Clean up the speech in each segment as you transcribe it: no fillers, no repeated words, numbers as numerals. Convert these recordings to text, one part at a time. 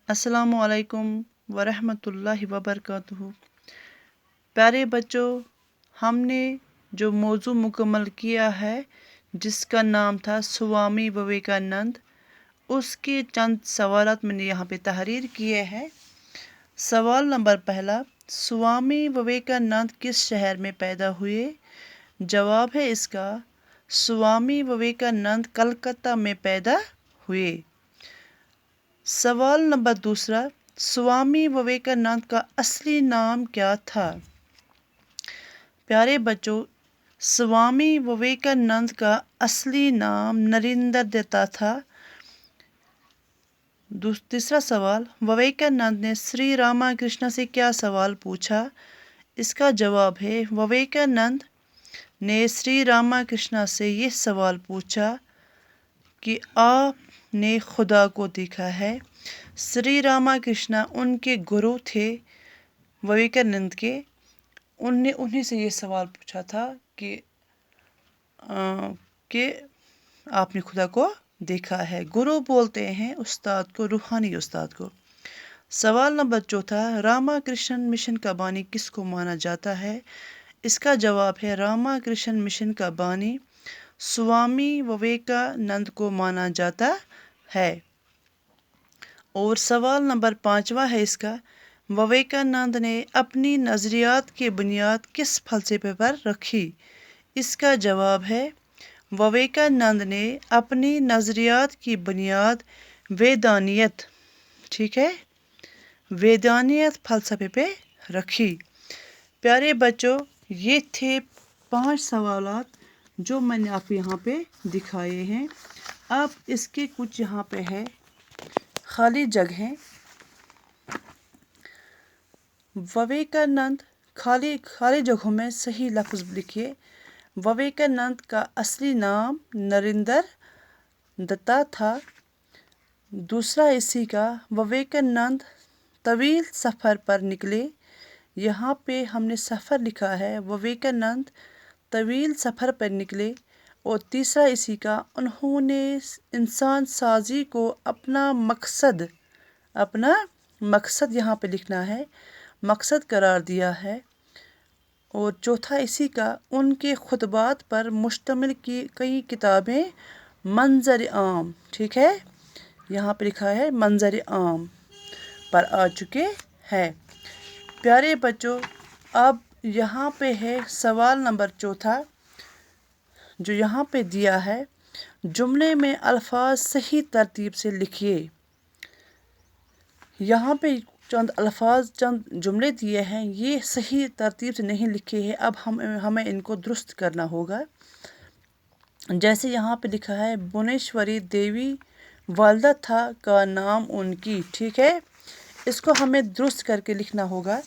السلام علیکم ورحمۃ اللہ وبرکاتہ۔ پیارے بچوں، ہم نے جو موضوع مکمل کیا ہے جس کا نام تھا سوامی وویکانند، اس کے چند سوالات میں نے یہاں پہ تحریر کیے ہیں۔ سوال نمبر پہلا، سوامی وویکانند کس شہر میں پیدا ہوئے؟ جواب ہے اس کا، سوامی وویکانند کلکتہ میں پیدا ہوئے۔ سوال نمبر دوسرا، سوامی وویکانند کا اصلی نام کیا تھا؟ پیارے بچوں، سوامی وویکانند کا اصلی نام نریندر دتا تھا۔ تیسرا سوال، وویکانند نے سری راما کرشنا سے کیا سوال پوچھا؟ اس کا جواب ہے، وویکانند نے سری راما کرشنا سے یہ سوال پوچھا کہ آپ نے خدا کو دیکھا ہے؟ سری راما کرشنا ان کے گرو تھے وویکانند کے۔ انہیں سے یہ سوال پوچھا تھا کہ آپ نے خدا کو دیکھا ہے۔ گرو بولتے ہیں استاد کو، روحانی استاد کو۔ سوال نمبر چوتھا، راما کرشن مشن کا بانی کس کو مانا جاتا ہے؟ اس کا جواب ہے، راما کرشن مشن کا بانی سوامی وویکانند کو مانا جاتا ہے۔ اور سوال نمبر پانچواں ہے اس کا، وویکانند نے اپنی نظریات کی بنیاد کس فلسفے پر رکھی؟ اس کا جواب ہے، وویکانند نے اپنی نظریات کی بنیاد ویدانیت ویدانیت فلسفے پہ رکھی۔ پیارے بچوں، یہ تھے 5 سوالات جو میں نے آپ کو یہاں پہ دکھائے ہیں۔ اب اس کے کچھ یہاں پہ ہے خالی جگہیں۔ وویکانند خالی جگہوں میں صحیح لفظ لکھیے۔ وویکانند کا اصلی نام نریندر دتا تھا۔ دوسرا اسی کا، وویکانند طویل سفر پر نکلے۔ یہاں پہ ہم نے سفر لکھا ہے، وویکانند طویل سفر پر نکلے۔ اور تیسرا اسی کا، انہوں نے انسان سازی کو اپنا مقصد یہاں پہ لکھنا ہے، مقصد قرار دیا ہے۔ اور چوتھا اسی کا، ان کے خطبات پر مشتمل کی کئی کتابیں منظر عام یہاں پہ لکھا ہے منظر عام پر آ چکے ہیں۔ پیارے بچوں، اب یہاں پہ ہے سوال نمبر چوتھا جو یہاں پہ دیا ہے، جملے میں الفاظ صحیح ترتیب سے لکھیے۔ یہاں پہ چند جملے دیے ہیں، یہ صحیح ترتیب سے نہیں لکھے ہیں۔ اب ہمیں ان کو درست کرنا ہوگا۔ جیسے یہاں پہ لکھا ہے، بھونیشوری دیوی والدہ تھا کا نام ان کی، اس کو ہمیں درست کر کے لکھنا ہوگا۔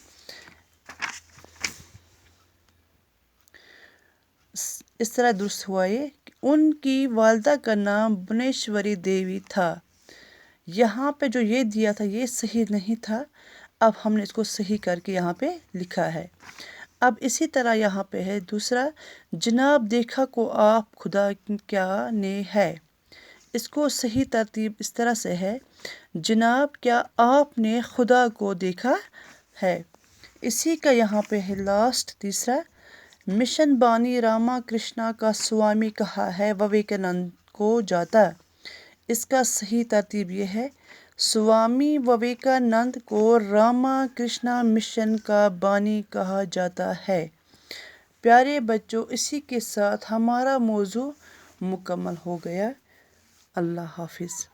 اس طرح درست ہوا یہ، ان کی والدہ کا نام بھونیشوری دیوی تھا۔ یہاں پہ جو یہ دیا تھا یہ صحیح نہیں تھا، اب ہم نے اس کو صحیح کر کے یہاں پہ لکھا ہے۔ اب اسی طرح یہاں پہ ہے دوسرا، جناب دیکھا کو آپ خدا کیا نے ہے؟ اس کو صحیح ترتیب اس طرح سے ہے، جناب کیا آپ نے خدا کو دیکھا ہے؟ اسی کا یہاں پہ ہے لاسٹ تیسرا، مشن بانی راما کرشنا کا سوامی کہا ہے وویکانند کو جاتا؟ اس کا صحیح ترتیب یہ ہے، سوامی وویکانند کو راما کرشنا مشن کا بانی کہا جاتا ہے۔ پیارے بچوں، اسی کے ساتھ ہمارا موضوع مکمل ہو گیا۔ اللہ حافظ۔